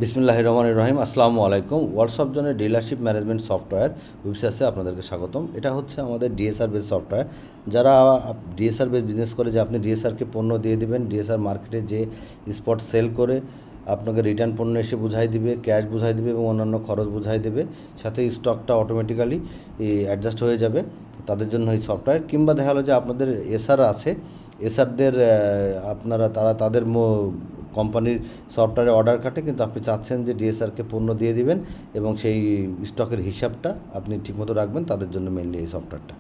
বিসমিল্লাহির রহমানির রহিম। আসসালামু আলাইকুম। ওয়ার্কশপ জোনের ডিলারশিপ ম্যানেজমেন্ট সফটওয়্যার ওয়েবসাইটে আপনাদেরকে স্বাগতম। এটা হচ্ছে আমাদের ডিএসআর বেস সফটওয়্যার। যারা ডিএসআর বেস বিজনেস করে, যে আপনি ডিএসআরকে পণ্য দিয়ে দিবেন, ডিএসআর মার্কেটে যে স্পট সেল করে আপনাকে রিটার্ন পণ্য এসে বুঝাই দিবে, ক্যাশ বুঝাই দিবে এবং অন্যান্য খরচ বুঝাই দেবে, সাথে স্টকটা অটোমেটিক্যালি অ্যাডজাস্ট হয়ে যাবে, তাদের জন্য এই সফটওয়্যার। কিংবা দেখা গেলো যে আপনাদের এসআর আছে, এসআরদের আপনারা তাদের কোম্পানির সফটওয়্যারে অর্ডার কাটে, কিন্তু আপনি চাচ্ছেন যে ডিএসআরকে পণ্য দিয়ে দিবেন এবং সেই স্টকের হিসাবটা আপনি ঠিকমতো রাখবেন, তাদের জন্য মেনলি এই সফটওয়্যারটা।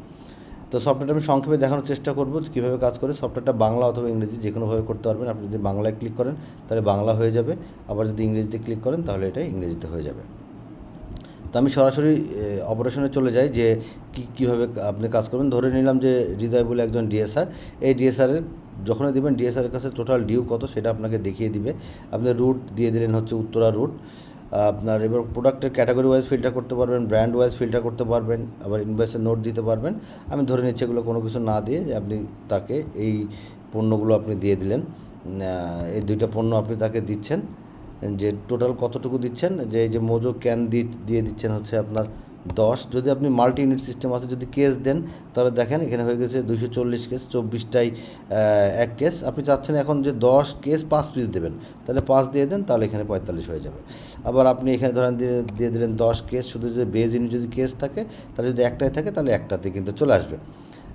তো সফটওয়্যারটা আমি সংক্ষেপে দেখানোর চেষ্টা করবো কীভাবে কাজ করে। সফটওয়্যারটা বাংলা অথবা ইংরেজি যে কোনোভাবে করতে পারবেন। আপনি যদি বাংলায় ক্লিক করেন তাহলে বাংলা হয়ে যাবে, আবার যদি ইংরেজিতে ক্লিক করেন তাহলে এটা ইংরেজিতে হয়ে যাবে। তো আমি সরাসরি অপারেশনে চলে যাই যে কীভাবে আপনি কাজ করবেন। ধরে নিলাম যে হৃদয় বলে একজন ডিএসআর, এই ডিএসআরের যখনই দেবেন ডিএসআরের কাছে টোটাল ডিউ কত সেটা আপনাকে দেখিয়ে দিবে। আপনি রুট দিয়ে দিলেন হচ্ছে উত্তরা রুট। আপনার এবার প্রোডাক্টের ক্যাটাগরি ওয়াইজ ফিল্টার করতে পারবেন, ব্র্যান্ড ওয়াইজ ফিল্টার করতে পারবেন, আবার ইনভয়েসের নোট দিতে পারবেন। আমি ধরে নিচ্ছি এগুলো কোনো কিছু না দিয়ে যে আপনি তাকে এই পণ্যগুলো আপনি দিয়ে দিলেন, এই দুইটা পণ্য আপনি তাকে দিচ্ছেন, যে টোটাল কতটুকু দিচ্ছেন, যে এই যে মোজো ক্যান দিয়ে দিচ্ছেন হচ্ছে আপনার 10। যদি আপনি মাল্টি ইউনিট সিস্টেম আছে, যদি কেস দেন তাহলে দেখেন এখানে হয়ে গেছে 240 কেস, 24টাই এক কেস। আপনি চাচ্ছেন এখন যে 10 কেস 5 পিস দেবেন, তাহলে 5 দিয়ে দেন, তাহলে এখানে 45 হয়ে যাবে। আবার আপনি এখানে ধরেন দিয়ে দিলেন 10 কেস, শুধু যদি বেজ ইউনিট যদি কেস থাকে, তাহলে যদি একটাই থাকে তাহলে একটাতে কিন্তু চলে আসবে।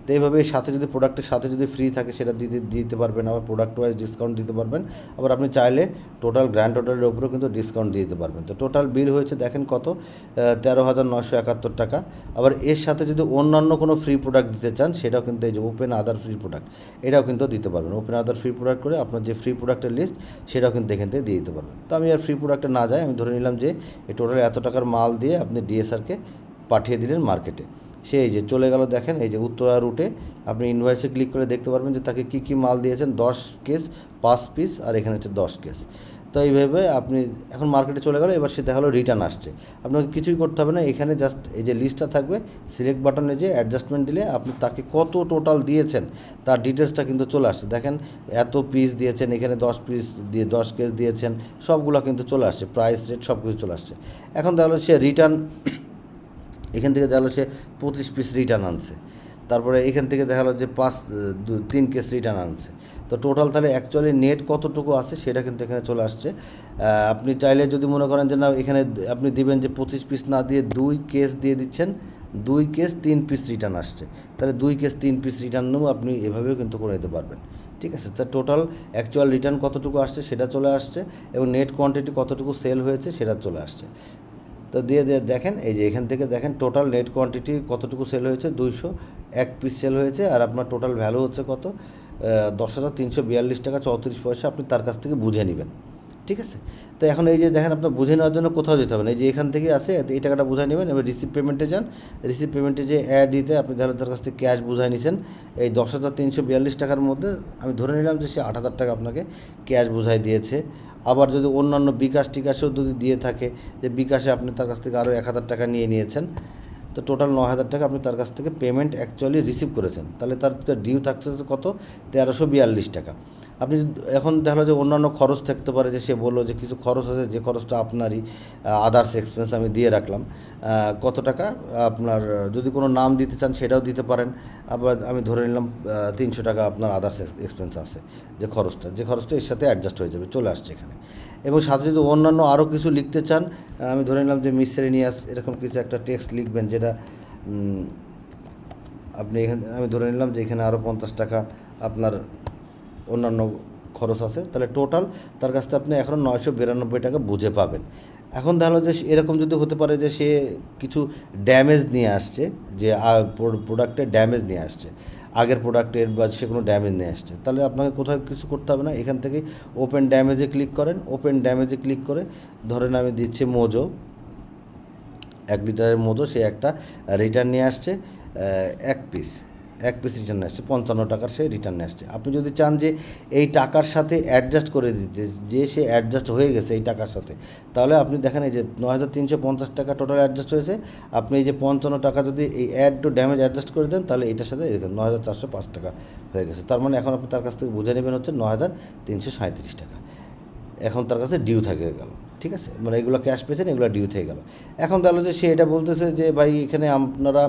তো এইভাবে সাথে যদি প্রোডাক্টের সাথে যদি ফ্রি থাকে সেটা দিতে পারবেন, আবার প্রোডাক্ট ওয়াইজ ডিসকাউন্ট দিতে পারবেন। আবার আপনি চাইলে টোটাল গ্র্যান্ড টোটালের উপরেও কিন্তু ডিসকাউন্ট দিয়ে দিতে পারবেন। তো টোটাল বিল হয়েছে দেখেন কত, 13,971 টাকা। আবার এর সাথে যদি অন্যান্য কোনো ফ্রি প্রোডাক্ট দিতে চান সেটাও কিন্তু, এই যে ওপেন আদার ফ্রি প্রোডাক্ট, এটাও কিন্তু দিতে পারবেন। ওপেন আদার ফ্রি প্রোডাক্ট করে আপনার যে ফ্রি প্রোডাক্টের লিস্ট সেটাও কিন্তু এখান থেকে দিয়ে দিতে পারবেন। তো আমি আর ফ্রি প্রোডাক্টে না যাই, আমি ধরে নিলাম যে এই টোটাল এত টাকার মাল দিয়ে আপনি ডিএসআরকে পাঠিয়ে দিলেন মার্কেটে। সে এই যে চলে গেল, দেখেন এই যে উত্তরা রুটে আপনি ইনভয়েসে ক্লিক করে দেখতে পারবেন যে তাকে কী কী মাল দিয়েছেন, 10 কেস 5 পিস, আর এখানে হচ্ছে 10 কেস। তো এইভাবে আপনি এখন মার্কেটে চলে গেল, এবার সে দেখালো রিটার্ন আসছে। আপনাকে কিছুই করতে হবে না, এখানে জাস্ট এই যে লিস্টটা থাকবে, সিলেক্ট বাটনে যে অ্যাডজাস্টমেন্ট দিলে আপনি তাকে কত টোটাল দিয়েছেন তার ডিটেলসটা কিন্তু চলে আসছে। দেখেন এত পিস দিয়েছেন, এখানে 10 পিস দিয়ে 10 কেস দিয়েছেন, সবগুলো কিন্তু চলে আসছে, প্রাইস রেট সব কিছু চলে আসছে। এখন দেখালো সে রিটার্ন, এখান থেকে দেখা গেলো সে 25 পিস রিটার্ন আনছে, তারপরে এখান থেকে দেখা গেলো যে 3 কেস রিটার্ন আনছে। তো টোটাল তাহলে অ্যাকচুয়ালি নেট কতটুকু আছে সেটা কিন্তু এখানে চলে আসছে। আপনি চাইলে যদি মনে করেন যে না এখানে আপনি দিবেন যে 25 পিস না দিয়ে 2 কেস দিয়ে দিচ্ছেন, 2 কেস 3 পিস রিটার্ন আসছে, তাহলে 2 কেস 3 পিস রিটার্নও আপনি এভাবেও কিন্তু করে নিতে পারবেন। ঠিক আছে, তা টোটাল অ্যাকচুয়াল রিটার্ন কতটুকু আসছে সেটা চলে আসছে, এবং নেট কোয়ান্টিটি কতটুকু সেল হয়েছে সেটা চলে আসছে। তো দিয়ে দেখেন এই যে এখান থেকে দেখেন টোটাল নেট কোয়ান্টিটি কতটুকু সেল হয়েছে, 201 পিস সেল হয়েছে, আর আপনার টোটাল ভ্যালু হচ্ছে কত, 10,342 টাকা 34 পয়সা আপনি তার কাছ থেকে বুঝে নেবেন। ঠিক আছে, তো এখন এই যে দেখেন আপনার বুঝে নেওয়ার জন্য কোথাও যেতে হবে না, এই যে এখান থেকে আছে এই টাকাটা বুঝে নেবেন। এবার রিসিভ পেমেন্টে যান, রিসিভ পেমেন্টে যে অ্যাড দিতে আপনি তার কাছ থেকে ক্যাশ বুঝাই নিয়েছেন এই 10,342 টাকার মধ্যে। আমি ধরে নিলাম যে সে 8,000 টাকা আপনাকে ক্যাশ বুঝাই দিয়েছে। আবার যদি অন্যান্য বিকাশ টিকাশেও যদি দিয়ে থাকে, যে বিকাশে আপনি তার কাছ থেকে আরও 1,000 টাকা নিয়েছেন, তো টোটাল 9,000 টাকা আপনি তার কাছ থেকে পেমেন্ট অ্যাকচুয়ালি রিসিভ করেছেন, তাহলে তার ডিউ থাকছে কত, 1,342 টাকা। আপনি এখন দেখা যে অন্যান্য খরচ থাকতে পারে, যে সে বললো যে কিছু খরচ আছে, যে খরচটা আপনারই আদার্স এক্সপেন্স আমি দিয়ে রাখলাম, কত টাকা আপনার যদি কোনো নাম দিতে চান সেটাও দিতে পারেন। আবার আমি ধরে নিলাম 300 টাকা আপনার আদার্স এক্সপেন্স আছে, যে খরচটা এর সাথে অ্যাডজাস্ট হয়ে যাবে, চলে আসছে এখানে। এবং সাথে যদি অন্যান্য আরও কিছু লিখতে চান, আমি ধরে নিলাম যে মিসসেলেনিয়াস এরকম কিছু একটা টেক্সট লিখবেন, যেটা আপনি এখানে, আমি ধরে নিলাম যে এখানে আরও 50 টাকা আপনার অন্যান্য খরচ আছে, তাহলে টোটাল তার কাছ থেকে আপনি এখন 992 টাকা বুঝে পাবেন। এখন দেখা যে এরকম যদি হতে পারে যে সে কিছু ড্যামেজ নিয়ে আসছে, যে প্রোডাক্টের ড্যামেজ নিয়ে আসছে, আগের প্রোডাক্টের বা সে কোনো ড্যামেজ নিয়ে আসছে, তাহলে আপনাকে কোথাও কিছু করতে হবে না, এখান থেকে ওপেন ড্যামেজে ক্লিক করেন। ওপেন ড্যামেজে ক্লিক করে ধরেন আমি দিচ্ছি মোজো, 1 লিটারের মোজো, সে একটা রিটার্ন নিয়ে আসছে, 1 পিস রিটার্ন আসছে, 55 টাকার সে রিটার্ন আসছে। আপনি যদি চান যে এই টাকার সাথে অ্যাডজাস্ট করে দিতে, যে সে অ্যাডজাস্ট হয়ে গেছে এই টাকার সাথে, তাহলে আপনি দেখেন এই যে 9,350 টাকা টোটাল অ্যাডজাস্ট হয়েছে, আপনি এই যে 55 টাকা যদি এই অ্যাড টু ড্যামেজ অ্যাডজাস্ট করে দেন, তাহলে এটার সাথে 9,405 টাকা হয়ে গেছে। তার মানে এখন আপনি তার কাছ থেকে বুঝে নেবেন হচ্ছে 9,337 টাকা। এখন তার কাছে ডিউ থেকে গেল, ঠিক আছে, মানে এগুলো ক্যাশ পেয়েছেন, এগুলো ডিউ থেকে গেল। এখন তাহলে যে সে এটা বলতেছে যে ভাই এখানে আপনারা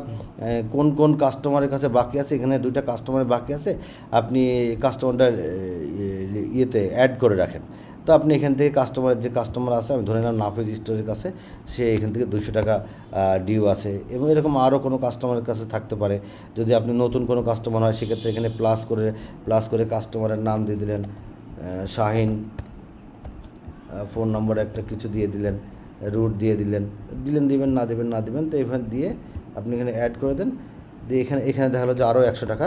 কোন কোন কাস্টমারের কাছে বাকি আছে, এখানে 2টা কাস্টমারের বাকি আছে, আপনি কাস্টমারটা ইয়েতে অ্যাড করে রাখেন। তো আপনি এখান থেকে যে কাস্টমার আছে, আমি ধরে নিলাম নাফিজ স্টোরের কাছে, সে এখান থেকে 200 টাকা ডিউ আছে, এবং এরকম আরও কোনো কাস্টমারের কাছে থাকতে পারে। যদি আপনি নতুন কোনো কাস্টমার হয়, সেক্ষেত্রে এখানে প্লাস করে কাস্টমারের নাম দিয়ে দিলেন, শাহিন, ফোন নম্বর একটা কিছু দিয়ে দিলেন, রুট দিয়ে দিলেন, দিবেন না দিবেন, তো এখানে দিয়ে আপনি এখানে অ্যাড করে দেন। দিয়ে এখানে দেখা গেলো যে আরও 100 টাকা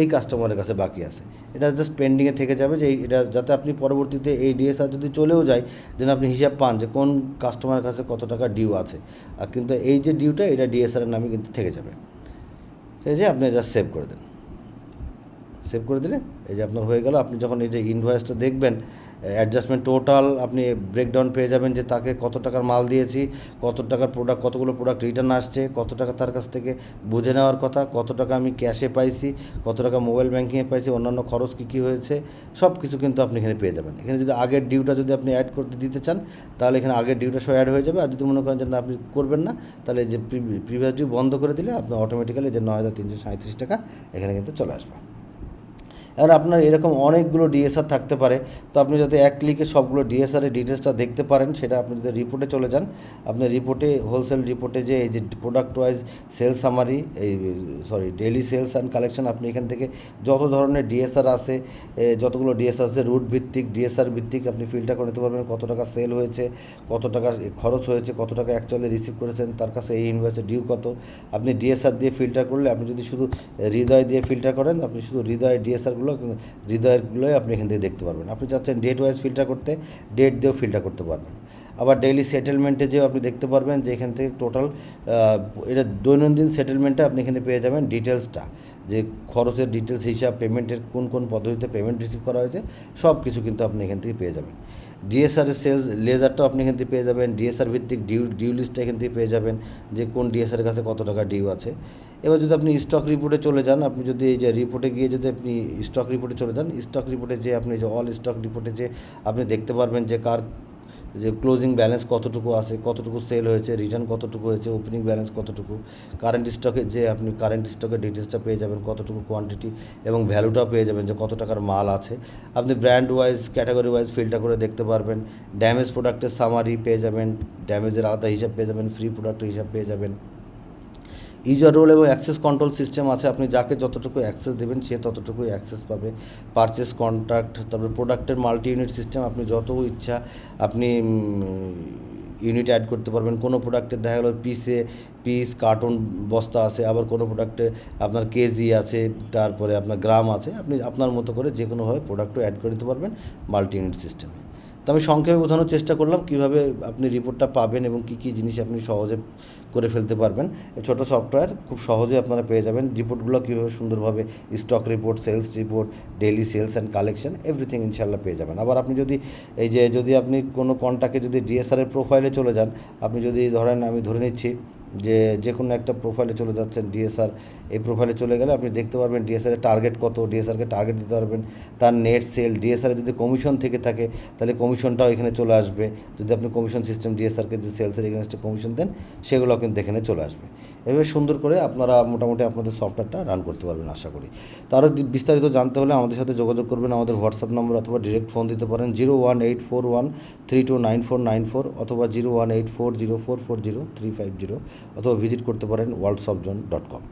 এই কাস্টমারের কাছে বাকি আছে। এটা জাস্ট পেন্ডিংয়ে থেকে যাবে, যে এটা যাতে আপনি পরবর্তীতে এই ডিএসআর যদি চলেও যায়, যেন আপনি হিসাব পান যে কোন কাস্টমারের কাছে কত টাকা ডিউ আছে। আর কিন্তু এই যে ডিউটা, এটা ডিএসআরের নামে কিন্তু থেকে যাবে। সেই যে আপনি জাস্ট সেভ করে দেন। সেভ করে দিলে এই যে আপনার হয়ে গেল। আপনি যখন এই যে ইনভয়েসটা দেখবেন, অ্যাডজাস্টমেন্ট টোটাল আপনি ব্রেকডাউন পেয়ে যাবেন, যে তাকে কত টাকার মাল দিয়েছি, কত টাকার প্রোডাক্ট, কতগুলো প্রোডাক্ট রিটার্ন আসছে, কত টাকা তার কাছ থেকে বুঝে নেওয়ার কথা, কত টাকা আমি ক্যাশে পাইছি, কত টাকা মোবাইল ব্যাঙ্কিংয়ে পাইছি, অন্যান্য খরচ কী হয়েছে, সব কিছু কিন্তু আপনি এখানে পেয়ে যাবেন। এখানে যদি আগের ডিউটা যদি আপনি অ্যাড করতে দিতে চান, তাহলে এখানে আগের ডিউটা সব অ্যাড হয়ে যাবে। আর যদি মনে করেন যে না আপনি করবেন না, তাহলে যে প্রিভিয়াস ডিউ বন্ধ করে দিলে আপনার অটোমেটিক্যালি যে 9,337 টাকা এখানে কিন্তু চলে আসবে। এবার আপনার এরকম অনেকগুলো ডিএসআর থাকতে পারে, তো আপনি যাতে এক ক্লিকে সবগুলো ডিএসআরের ডিটেলসটা দেখতে পারেন, সেটা আপনি যদি রিপোর্টে চলে যান, আপনি রিপোর্টে হোলসেল রিপোর্টে যে এই যে product wise sales summary, daily sales and collection, আপনি এখান থেকে যত ধরনের ডিএসআর আছে, যতগুলো ডিএসআর আছে, রুট ভিত্তিক, ডিএসআর ভিত্তিক, আপনি ফিল্টার করে নিতে পারবেন কত টাকা সেল হয়েছে, কত টাকা খরচ হয়েছে, কত টাকা অ্যাকচুয়ালি রিসিভ করেছেন, তার কাছে এই ইনভয়েসের ডিউ কত। আপনি ডিএসআর দিয়ে ফিল্টার করলে, আপনি যদি শুধু হৃদয় দিয়ে ফিল্টার করেন, আপনি শুধু হৃদয়েরগুলোই আপনি এখান থেকে দেখতে পারবেন। আপনি চাচ্ছেন ডেট ওয়াইজ ফিল্টার করতে, ডেট দিয়েও ফিল্টার করতে পারবেন। আবার ডেইলি সেটেলমেন্টে যেও আপনি দেখতে পারবেন, যে এখান থেকে টোটাল এটা দৈনন্দিন সেটেলমেন্টে আপনি এখানে পেয়ে যাবেন ডিটেলসটা, যে খরচের ডিটেলস, হিসাব, পেমেন্টের কোন পদ্ধতিতে পেমেন্ট রিসিভ করা হয়েছে, সব কিছু কিন্তু আপনি এখান থেকে পেয়ে যাবেন। ডিএসআরের সেলস লেজারটাও আপনি এখান থেকে পেয়ে যাবেন। ডিএসআর ভিত্তিক ডিউ লিস্টটা এখান থেকে পেয়ে যাবেন, যে কোন ডিএসআরের কাছে কত টাকা ডিউ আছে। এবার যদি আপনি স্টক রিপোর্টে চলে যান, আপনি যদি এই যে রিপোর্টে গিয়ে যদি আপনি স্টক রিপোর্টে চলে যান, স্টক রিপোর্টে যে আপনি যে অল স্টক রিপোর্টে যে আপনি দেখতে পারবেন যে যে ক্লোজিং ব্যালেন্স কতটুকু আছে, কতটুকু সেল হয়েছে, রিটার্ন কতটুকু হয়েছে, ওপেনিং ব্যালেন্স কতটুকু, কারেন্ট স্টকে যে আপনি কারেন্ট স্টকের ডিটেলসটা পেয়ে যাবেন, কতটুকু কোয়ান্টিটি, এবং ভ্যালুটাও পেয়ে যাবেন যে কত টাকার মাল আছে। আপনি brand wise, category wise filter করে দেখতে পারবেন। ড্যামেজ প্রোডাক্টের সামারি পেয়ে যাবেন, ড্যামেজের আলাদা হিসাব পেয়ে যাবেন, ফ্রি প্রোডাক্টের হিসাব পেয়ে যাবেন। ইউজার রোল এবং অ্যাক্সেস কন্ট্রোল সিস্টেম আছে, আপনি যাকে যতটুকু অ্যাক্সেস দেবেন সে ততটুকুই অ্যাক্সেস পাবে। পারচেস কন্ট্রাক্ট, তারপরে প্রোডাক্টের মাল্টি ইউনিট সিস্টেম, আপনি যত ইচ্ছা আপনি ইউনিট অ্যাড করতে পারবেন। কোনো প্রোডাক্টের দেখা গেলো পিস কার্টুন বস্তা আছে, আবার কোনো প্রোডাক্টে আপনার কেজি আছে, তারপরে আপনার গ্রাম আছে, আপনি আপনার মতো করে যে কোনোভাবে প্রোডাক্টও অ্যাড করে দিতে পারবেন মাল্টি ইউনিট সিস্টেমে। তো আমি সংক্ষেপে বোঝানোর চেষ্টা করলাম কীভাবে আপনি রিপোর্টটা পাবেন এবং কী কী জিনিস আপনি সহজে করে ফেলতে পারবেন। ছোটো সফটওয়্যার খুব সহজে আপনারা পেয়ে যাবেন। রিপোর্টগুলো কীভাবে সুন্দরভাবে, stock report, sales report, daily sales and collection, everything ইনশাল্লাহ পেয়ে যাবেন। আবার আপনি যদি আপনি কোনো কন্ট্যাক্টে যদি ডিএসআরের প্রোফাইলে চলে যান, আপনি যদি ধরেন, আমি ধরে নিচ্ছি যে কোনো একটা প্রোফাইলে চলে যাচ্ছেন, ডিএসআর, এই প্রোফাইলে চলে গেলে আপনি দেখতে পারবেন ডিএসআরের টার্গেট কত, ডিএসআরকে টার্গেট দিতে পারবেন, তার নেট সেল, ডিএসআরে যদি কমিশন থেকে থাকে তাহলে কমিশনটাও এখানে চলে আসবে। যদি আপনি কমিশন সিস্টেম ডিএসআরকে যে সেলসের এগেনস্টে কমিশন দেন, সেগুলো কিন্তু এখানে চলে আসবে। এভাবে সুন্দর করে আপনারা মোটামুটি আপনাদের সফটওয়্যারটা রান করতে পারবেন আশা করি। তো আরও বিস্তারিত জানতে হলে আমাদের সাথে যোগাযোগ করবেন, আমাদের হোয়াটসঅ্যাপ নম্বর, অথবা ডিরেক্ট ফোন দিতে পারেন 01841329494, অথবা 01840440350, অথবা ভিজিট করতে পারেন worldsoftzone.com।